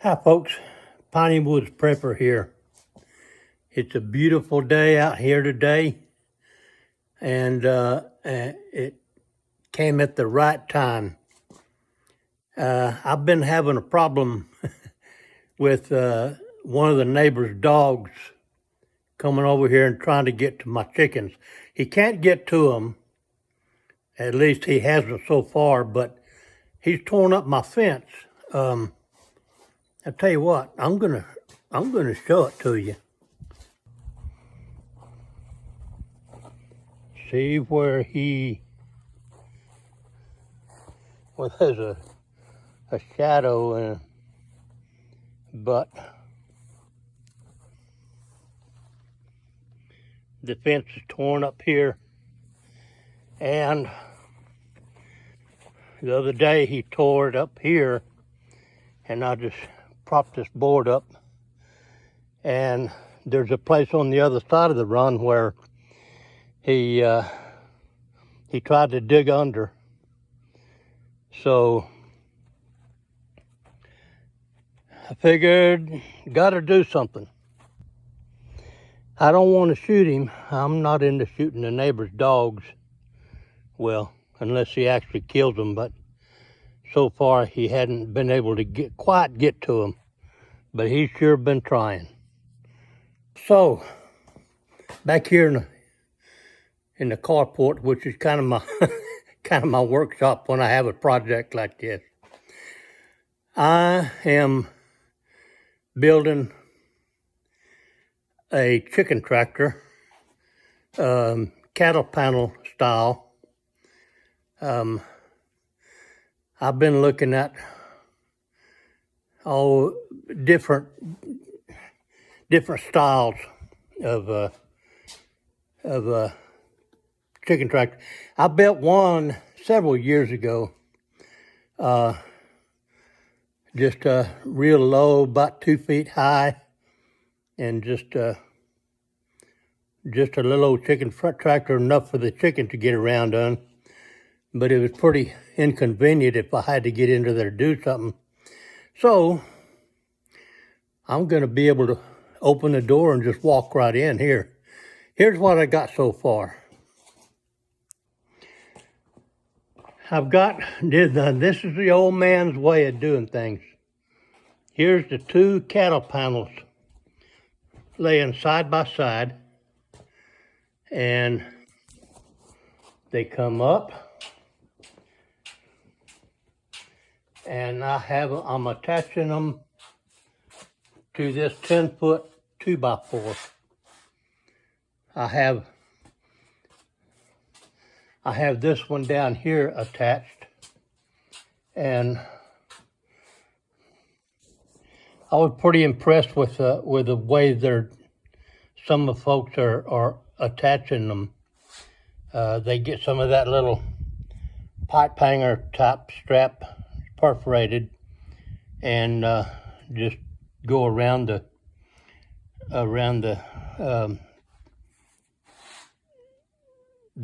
Hi folks, Piney Woods Prepper here. It's a beautiful day out here today, and it came at the right time. I've been having a problem with one of the neighbor's dogs coming over here and trying to get to my chickens. He can't get to them, at least he hasn't so far, but he's torn up my fence. I tell you what, I'm gonna show it to you. See where there's a shadow, but the fence is torn up here. And the other day he tore it up here, and I just propped this board up. And there's a place on the other side of the run where he tried to dig under. So I figured, gotta do something. I don't want to shoot him. I'm not into shooting the neighbor's dogs. Well, unless he actually kills them, but so far he hadn't been able to quite get to them. But he's sure been trying. So, back here in the carport, which is kind of my workshop when I have a project like this, I am building a chicken tractor, cattle panel style. I've been looking at all different styles of chicken tractor. I built one several years ago, just real low, about 2 feet high, and just a little old chicken front tractor, enough for the chicken to get around on. But it was pretty inconvenient if I had to get into there to do something. So I'm going to be able to open the door and just walk right in here. Here's what I got so far. I've got, this is the old man's way of doing things. Here's the two cattle panels laying side by side, and they come up, and I'm attaching them to this 10-foot 2x4. I have this one down here attached, and I was pretty impressed with the way some of the folks are attaching them. They get some of that little pipe hanger type strap perforated, and just go around the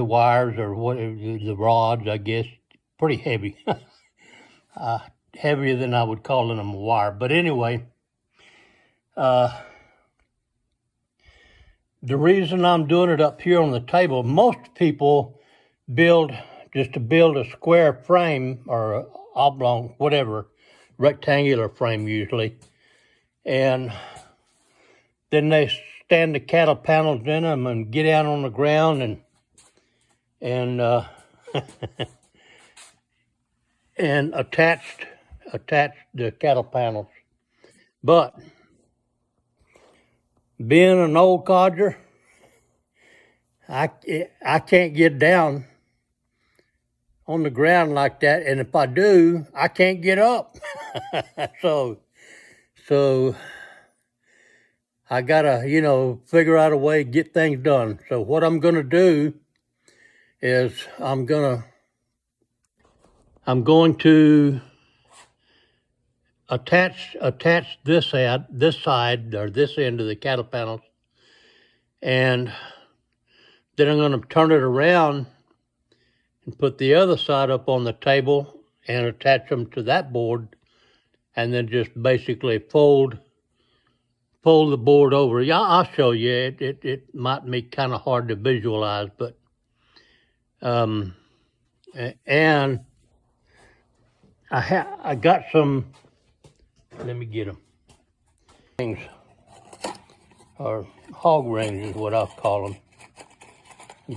wires, or whatever, the rods, I guess. Pretty heavy. Heavier than I would call them a wire. But anyway, the reason I'm doing it up here on the table, most people build a square frame, or oblong, whatever, rectangular frame usually, and then they stand the cattle panels in them and get down on the ground and attach the cattle panels. But being an old codger, I can't get down on the ground like that, and if I do, I can't get up. So I gotta, figure out a way to get things done. So what I'm gonna do is I'm going to attach this side, or this end of the cattle panels, and then I'm going to turn it around and put the other side up on the table and attach them to that board and then just basically fold the board over. Yeah, I'll show you. It might be kind of hard to visualize, but and I got some. Let me get them. Things, or hog rings is what I'll call them.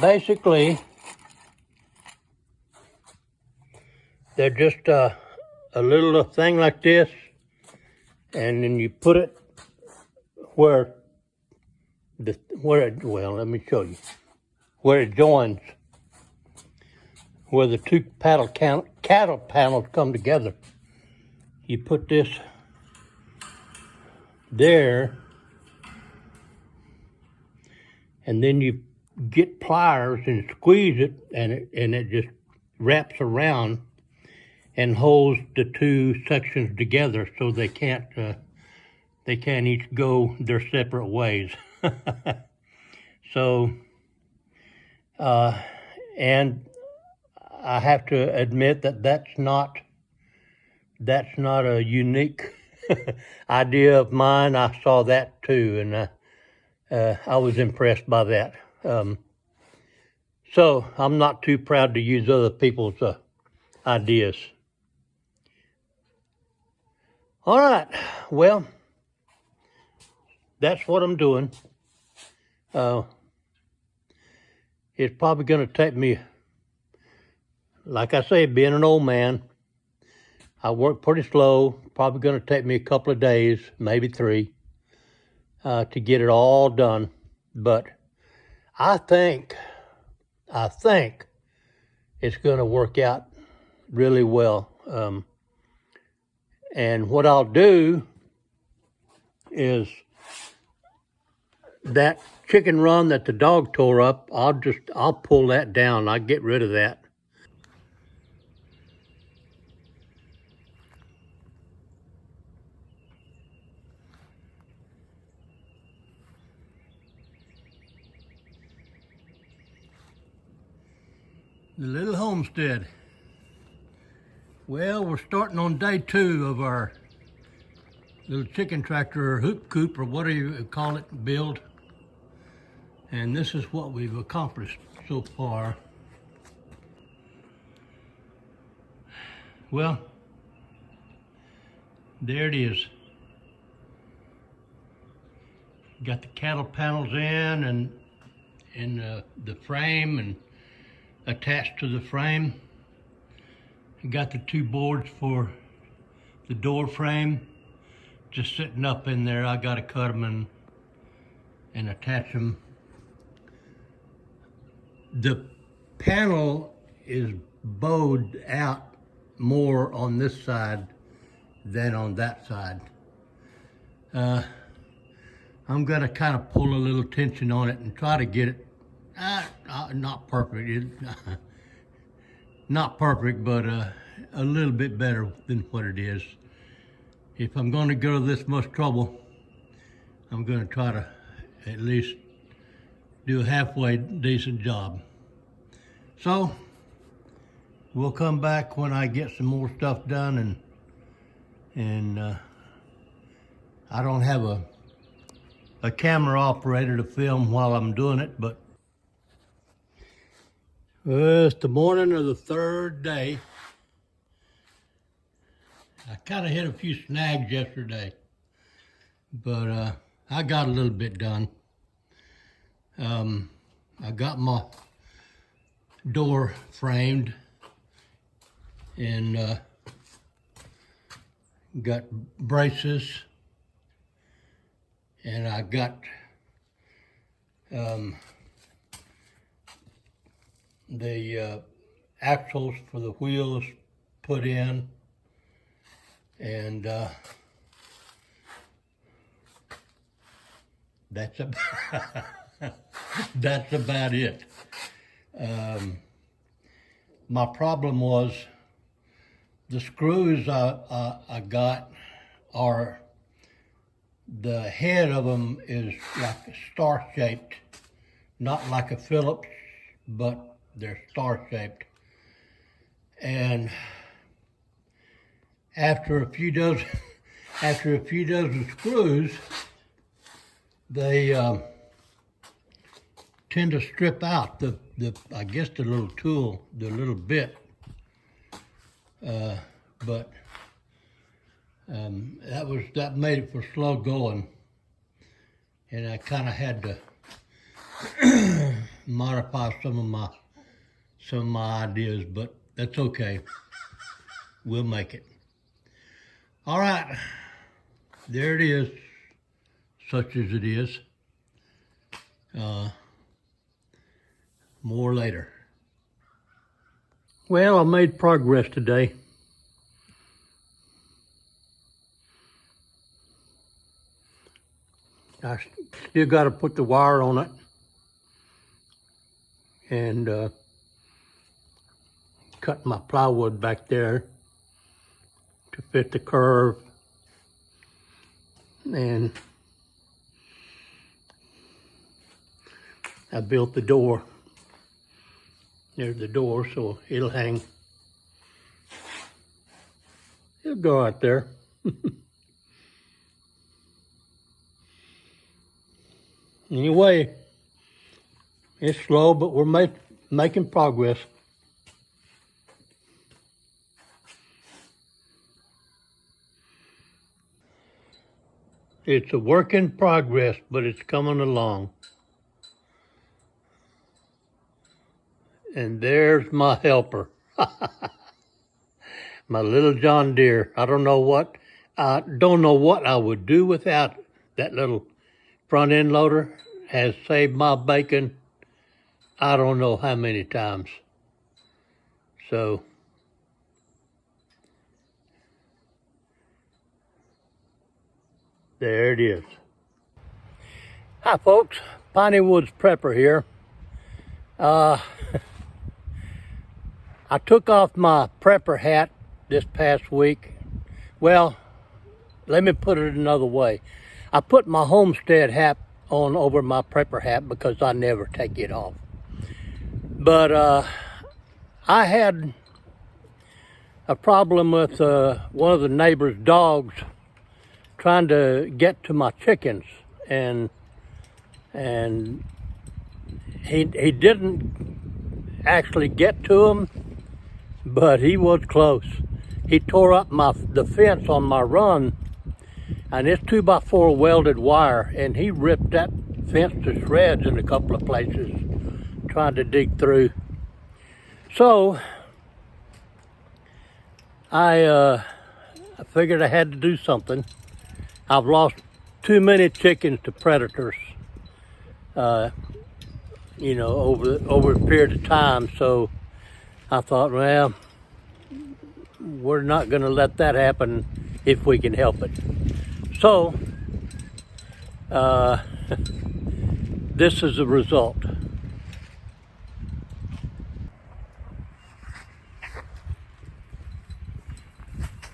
Basically, they're just a little thing like this, and then you put it where well, let me show you where it joins, where the two cattle panels come together. You put this there, and then you get pliers and squeeze it, and it just wraps around and holds the two sections together, so they can't each go their separate ways. So, and I have to admit that that's not a unique idea of mine. I saw that too, and I was impressed by that. So I'm not too proud to use other people's ideas. All right, well, that's what I'm doing. It's probably going to take me, like I say, being an old man, I work pretty slow. Probably going to take me a couple of days, maybe 3, to get it all done. But I think it's going to work out really well. And what I'll do is that chicken run that the dog tore up, I'll pull that down. I'll get rid of that. The little homestead. Well, we're starting on day 2 of our little chicken tractor or hoop coop or whatever you call it build. And this is what we've accomplished so far. Well, there it is. Got the cattle panels in and the frame and attached to the frame. Got the 2 boards for the door frame just sitting up in there. I gotta cut them and attach them. The panel is bowed out more on this side than on that side. I'm gonna kind of pull a little tension on it and try to get it, not perfect, not perfect, but a little bit better than what it is. If I'm gonna go to this much trouble, I'm gonna try to at least do a halfway decent job. So, we'll come back when I get some more stuff done, and I don't have a camera operator to film while I'm doing it, but it's the morning of the 3rd day. I kind of hit a few snags yesterday, but I got a little bit done. I got my door framed and got braces, and I got the axles for the wheels put in, and that's about it. My problem was the screws I got are, the head of them is like star-shaped, not like a Phillips, but they're star-shaped. And after a few dozen screws, they tend to strip out the I guess the little tool, the little bit. But that made it for slow going, and I kind of had to modify some of my ideas, but that's okay. We'll make it. All right, there it is, such as it is. More later. Well, I made progress today. I still got to put the wire on it and cut my plywood back there to fit the curve, and I built the door. There's the door, so it'll hang. It'll go out there. Anyway, it's slow, but we're making progress. It's a work in progress, but it's coming along. And there's my helper. My little John Deere. I don't know what I would do without that little front end loader. Has saved my bacon I don't know how many times. So there it is. Hi folks, Piney Woods Prepper here. I took off my prepper hat this past week. Well, let me put it another way. I put my homestead hat on over my prepper hat because I never take it off. But I had a problem with one of the neighbor's dogs trying to get to my chickens, and he didn't actually get to them, but he was close. He tore up the fence on my run, and it's 2x4 welded wire, and he ripped that fence to shreds in a couple of places trying to dig through. So I figured I had to do something. I've lost too many chickens to predators, over a period of time. So I thought, well, we're not going to let that happen if we can help it. So this is the result.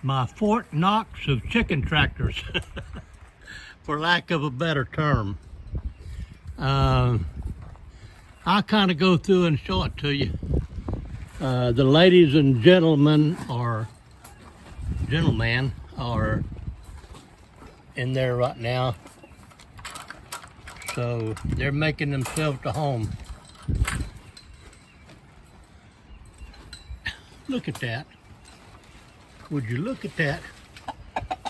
My Fort Knox of chicken tractors, for lack of a better term. I'll kind of go through and show it to you. The ladies and gentlemen are in there right now. So they're making themselves to home. Look at that. Would you look at that?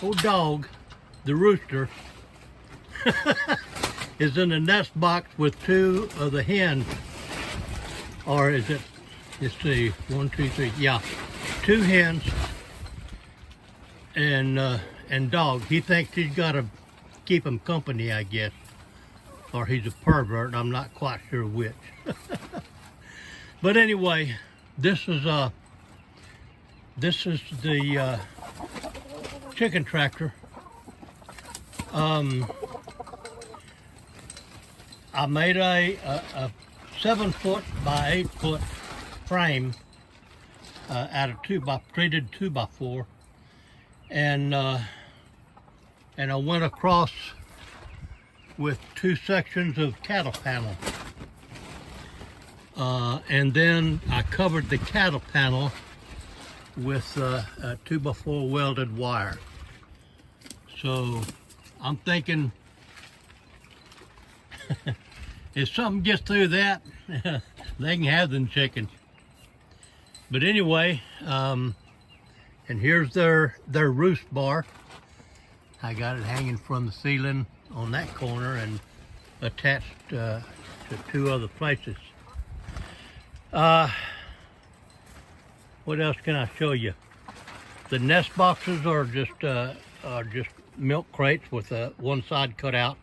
Old dog, the rooster, is in a nest box with two of the hens. Or is it, let's see, 1, 2, 3, yeah, 2 hens and dog. He thinks he's got to keep him company, I guess. Or he's a pervert, I'm not quite sure which. But anyway, this is the chicken tractor. I made a 7-foot by 8-foot frame out of treated 2x4, and I went across with 2 sections of cattle panel, and then I covered the cattle panel with a 2x4 welded wire. So I'm thinking if something gets through that, they can have them chickens. But anyway, and here's their roost bar. I got it hanging from the ceiling on that corner and attached to two other places. What else can I show you? The nest boxes are just milk crates with one side cut out,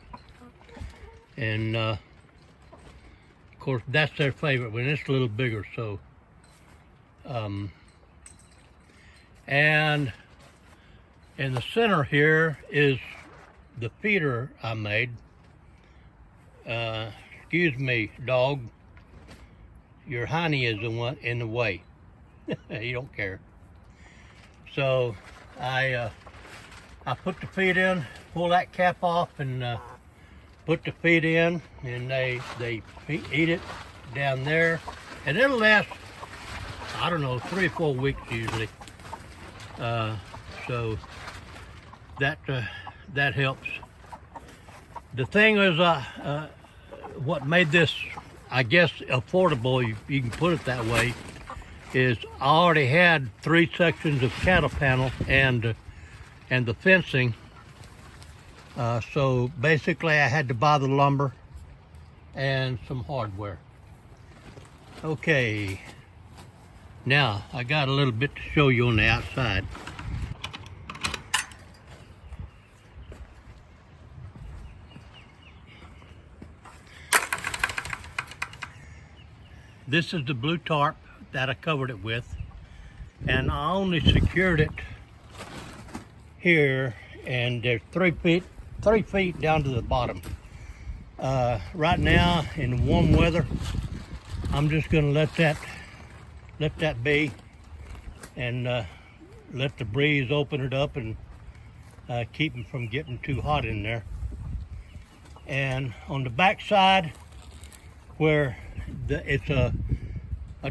and of course that's their favorite when it's a little bigger. So, and in the center here is the feeder I made. Excuse me, dog. Your honey is the one in the way. You don't care. So I put the feed in, pull that cap off, and put the feed in, and they eat it down there, and it'll last, I don't know, 3 or 4 weeks usually. So that helps. The thing is, what made this, I guess, affordable, you can put it that way, is I already had 3 sections of cattle panel and the fencing. So basically I had to buy the lumber and some hardware. Okay, now I got a little bit to show you on the outside. This is the blue tarp that I covered it with, and I only secured it here, and there's 3 feet down to the bottom. Right now in warm weather, I'm just going to let that be, and let the breeze open it up and keep them from getting too hot in there. And on the back side, where it's a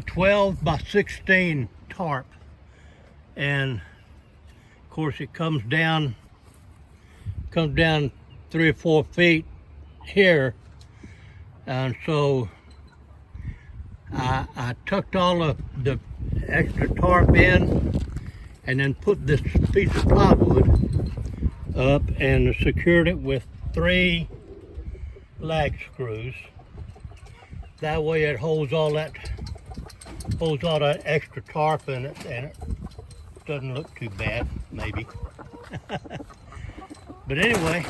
12 by 16 tarp, and of course it comes down 3 or 4 feet here, and so I tucked all of the extra tarp in, and then put this piece of plywood up and secured it with 3 lag screws. That way it holds all that extra tarp in it, and it doesn't look too bad, maybe. But anyway,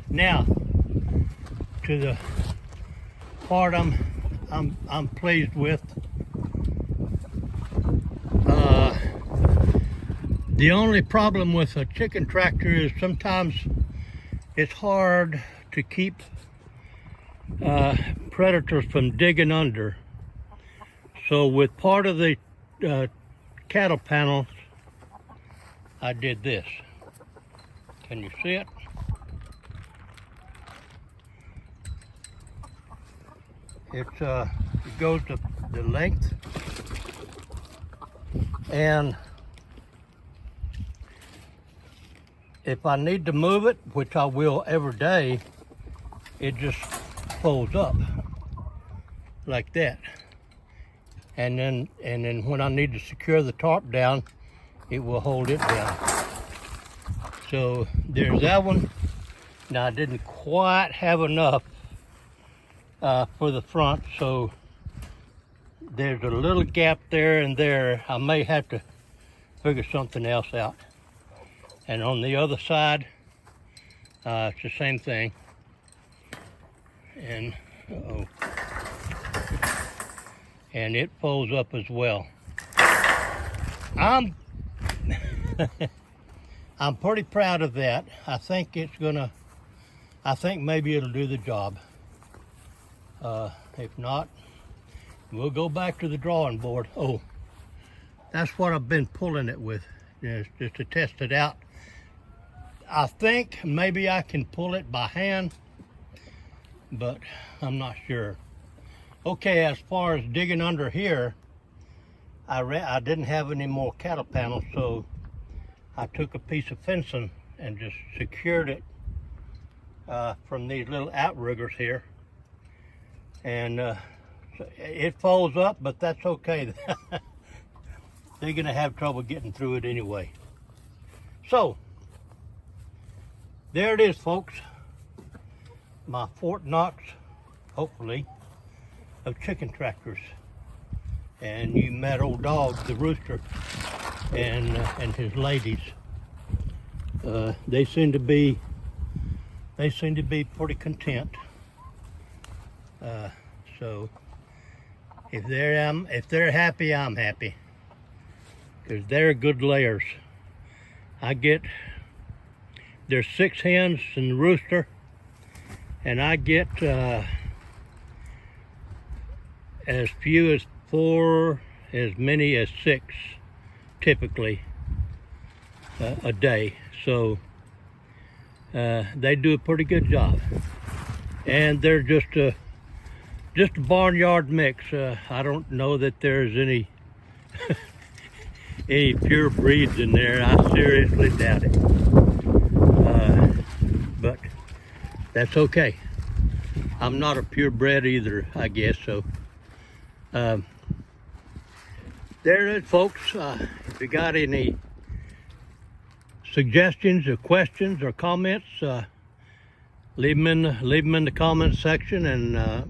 now to the part I'm pleased with. The only problem with a chicken tractor is sometimes it's hard to keep predators from digging under. So with part of the cattle panels, I did this. Can you see it? It goes to the length, and if I need to move it, which I will every day, it just folds up like that. And then when I need to secure the tarp down, it will hold it down. So there's that one. Now I didn't quite have enough for the front, so there's a little gap there and there. I may have to figure something else out. And on the other side, it's the same thing. And and it folds up as well. I'm pretty proud of that. I think maybe it'll do the job. If not, we'll go back to the drawing board. Oh, that's what I've been pulling it with, just to test it out. I think maybe I can pull it by hand, but I'm not sure. Okay, as far as digging under here, I didn't have any more cattle panels, so I took a piece of fencing and just secured it from these little outriggers here. And it falls up, but that's okay. They're gonna have trouble getting through it anyway. So, there it is, folks. My Fort Knox, hopefully, of chicken tractors. And you met old dog, the rooster, and his ladies. They seem to be pretty content. So if they're happy, I'm happy, because they're good layers. There's 6 hens and the rooster, and I get as few as 4, as many as 6 typically a day. So they do a pretty good job, and they're just a barnyard mix. I don't know that there's any any pure breeds in there. I seriously doubt it. But that's okay. I'm not a purebred either, I guess. So there it is, folks. If you got any suggestions or questions or comments, leave them in the comment section, and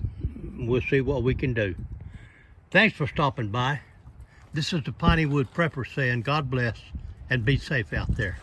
we'll see what we can do. Thanks for stopping by. This is the Piney Wood Prepper saying God bless and be safe out there.